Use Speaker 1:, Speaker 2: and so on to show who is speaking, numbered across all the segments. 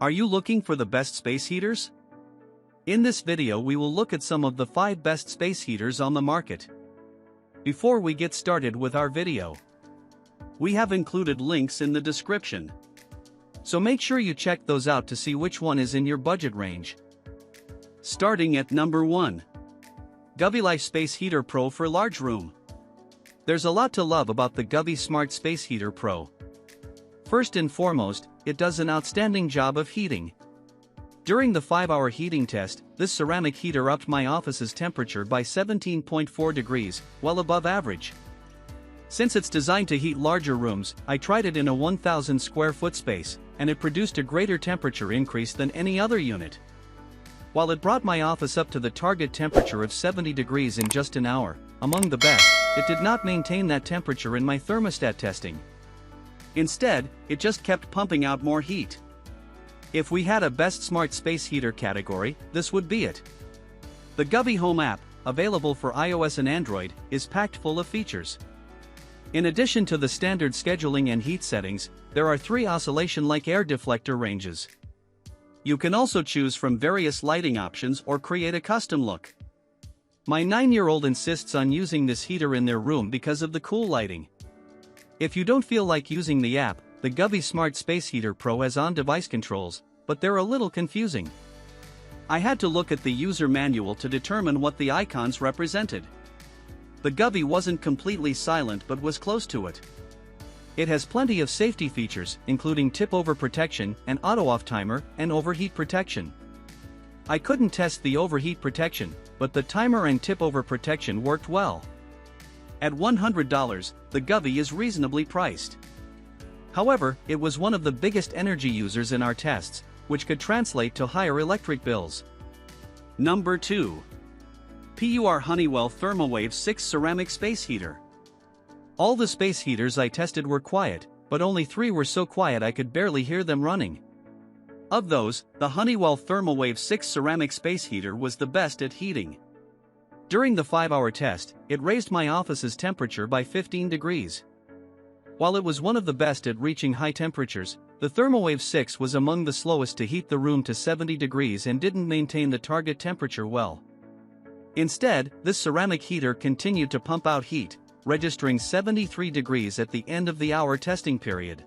Speaker 1: Are you looking for the best space heaters? In this video we will look at some of the 5 best space heaters on the market. Before we get started with our video, we have included links in the description. So make sure you check those out to see which one is in your budget range. Starting at number 1. Govee Space Heater Pro for large room. There's a lot to love about the Govee Smart Space Heater Pro. First and foremost, it does an outstanding job of heating. During the 5-hour heating test, this ceramic heater upped my office's temperature by 17.4 degrees, well above average. Since it's designed to heat larger rooms, I tried it in a 1,000 square foot space, and it produced a greater temperature increase than any other unit. While it brought my office up to the target temperature of 70 degrees in just an hour, among the best, it did not maintain that temperature in my thermostat testing. Instead, it just kept pumping out more heat. If we had a best smart space heater category, this would be it. The Govee Home app, available for iOS and Android, is packed full of features. In addition to the standard scheduling and heat settings, there are 3 oscillation-like air deflector ranges. You can also choose from various lighting options or create a custom look. My 9-year-old insists on using this heater in their room because of the cool lighting. If you don't feel like using the app, the Govee Smart Space Heater Pro has on-device controls, but they're a little confusing. I had to look at the user manual to determine what the icons represented. The Govee wasn't completely silent but was close to it. It has plenty of safety features, including tip-over protection, an auto-off timer, and overheat protection. I couldn't test the overheat protection, but the timer and tip-over protection worked well. At $100, the Govee is reasonably priced. However, it was one of the biggest energy users in our tests, which could translate to higher electric bills. Number 2. PUR Honeywell ThermoWave 6 Ceramic Space Heater. All the space heaters I tested were quiet, but only 3 were so quiet I could barely hear them running. Of those, the Honeywell ThermoWave 6 Ceramic Space Heater was the best at heating. During the 5-hour test, it raised my office's temperature by 15 degrees. While it was one of the best at reaching high temperatures, the ThermoWave 6 was among the slowest to heat the room to 70 degrees and didn't maintain the target temperature well. Instead, this ceramic heater continued to pump out heat, registering 73 degrees at the end of the hour testing period.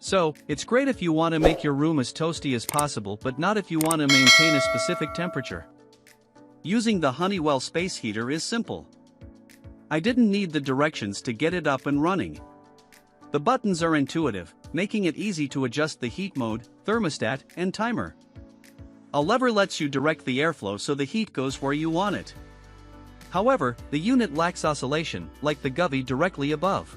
Speaker 1: So, it's great if you want to make your room as toasty as possible but not if you want to maintain a specific temperature. Using the Honeywell space heater is simple. I didn't need the directions to get it up and running. The buttons are intuitive, making it easy to adjust the heat mode, thermostat, and timer. A lever lets you direct the airflow so the heat goes where you want it. However, the unit lacks oscillation, like the Govee directly above.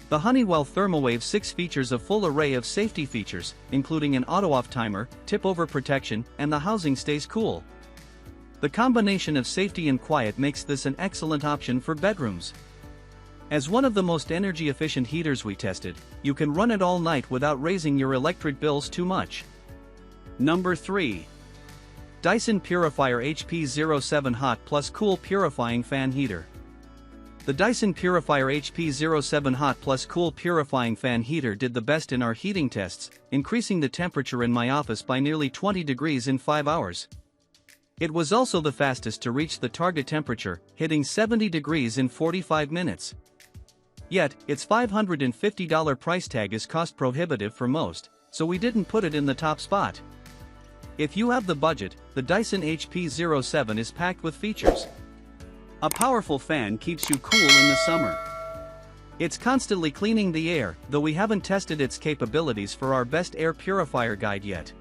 Speaker 1: The Honeywell ThermoWave 6 features a full array of safety features, including an auto-off timer, tip-over protection, and the housing stays cool. The combination of safety and quiet makes this an excellent option for bedrooms. As one of the most energy-efficient heaters we tested, you can run it all night without raising your electric bills too much. Number 3. Dyson Purifier HP07 Hot Plus Cool Purifying Fan Heater. The Dyson Purifier HP07 Hot Plus Cool Purifying Fan Heater did the best in our heating tests, increasing the temperature in my office by nearly 20 degrees in 5 hours. It was also the fastest to reach the target temperature, hitting 70 degrees in 45 minutes. Yet, its $550 price tag is cost prohibitive for most, so we didn't put it in the top spot. If you have the budget, the Dyson HP07 is packed with features. A powerful fan keeps you cool in the summer. It's constantly cleaning the air, though we haven't tested its capabilities for our best air purifier guide yet.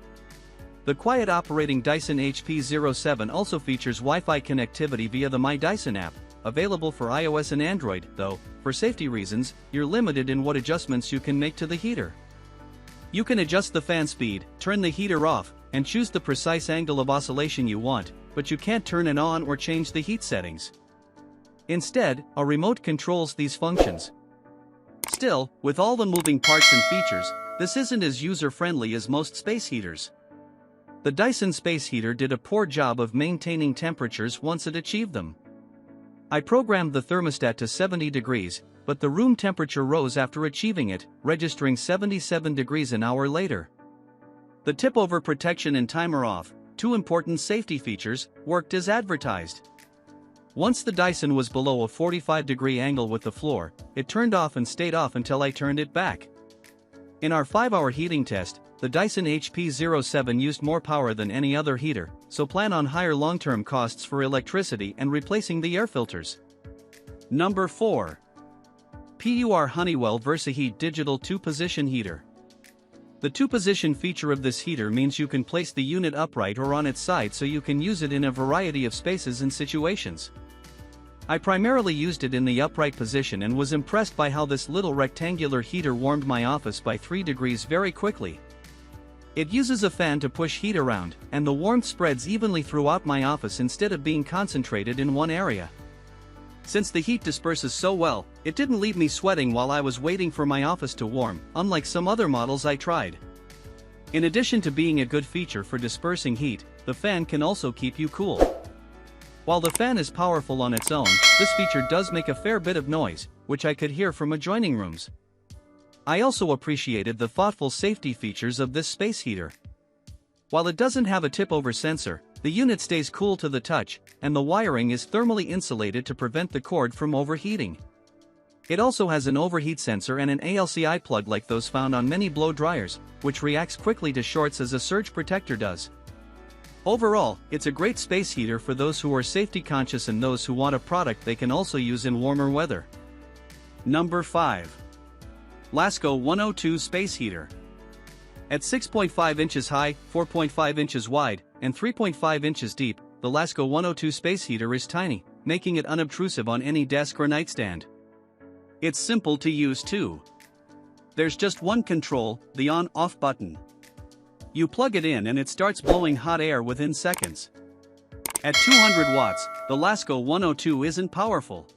Speaker 1: The quiet operating Dyson HP07 also features Wi-Fi connectivity via the My Dyson app, available for iOS and Android, though, for safety reasons, you're limited in what adjustments you can make to the heater. You can adjust the fan speed, turn the heater off, and choose the precise angle of oscillation you want, but you can't turn it on or change the heat settings. Instead, a remote controls these functions. Still, with all the moving parts and features, this isn't as user-friendly as most space heaters. The Dyson space heater did a poor job of maintaining temperatures once it achieved them. I programmed the thermostat to 70 degrees, but the room temperature rose after achieving it, registering 77 degrees an hour later. The tip over protection and timer off, two important safety features, worked as advertised. Once the Dyson was below a 45-degree angle with the floor, it turned off and stayed off until I turned it back. In our 5-hour heating test, the Dyson HP07 used more power than any other heater, so plan on higher long-term costs for electricity and replacing the air filters. Number 4. PUR Honeywell VersaHeat Digital 2-Position Heater. The 2-position feature of this heater means you can place the unit upright or on its side so you can use it in a variety of spaces and situations. I primarily used it in the upright position and was impressed by how this little rectangular heater warmed my office by 3 degrees very quickly. It uses a fan to push heat around, and the warmth spreads evenly throughout my office instead of being concentrated in one area. Since the heat disperses so well, it didn't leave me sweating while I was waiting for my office to warm, unlike some other models I tried. In addition to being a good feature for dispersing heat, the fan can also keep you cool. While the fan is powerful on its own, this feature does make a fair bit of noise, which I could hear from adjoining rooms. I also appreciated the thoughtful safety features of this space heater. While it doesn't have a tip-over sensor, the unit stays cool to the touch, and the wiring is thermally insulated to prevent the cord from overheating. It also has an overheat sensor and an ALCI plug like those found on many blow dryers, which reacts quickly to shorts as a surge protector does. Overall, it's a great space heater for those who are safety conscious and those who want a product they can also use in warmer weather. Number 5. Lasko 102 Space Heater. At 6.5 inches high, 4.5 inches wide, and 3.5 inches deep, the Lasko 102 space heater is tiny, making it unobtrusive on any desk or nightstand. It's simple to use too. There's just one control, the on-off button. You plug it in and it starts blowing hot air within seconds. At 200 watts, the Lasko 102 isn't powerful.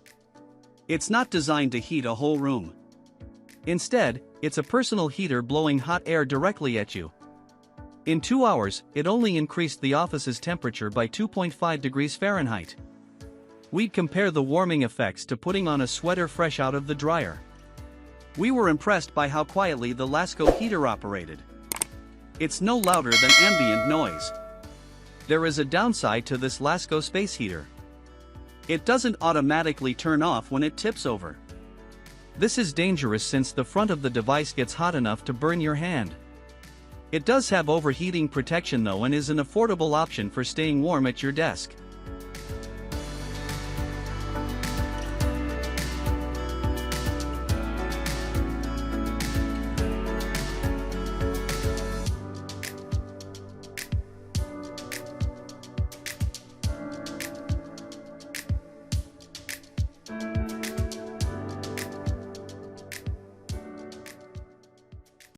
Speaker 1: It's not designed to heat a whole room. Instead, it's a personal heater blowing hot air directly at you. In 2 hours, it only increased the office's temperature by 2.5 degrees Fahrenheit. We'd compare the warming effects to putting on a sweater fresh out of the dryer. We were impressed by how quietly the Lasko heater operated. It's no louder than ambient noise. There is a downside to this Lasko space heater. It doesn't automatically turn off when it tips over. This is dangerous since the front of the device gets hot enough to burn your hand. It does have overheating protection though and is an affordable option for staying warm at your desk.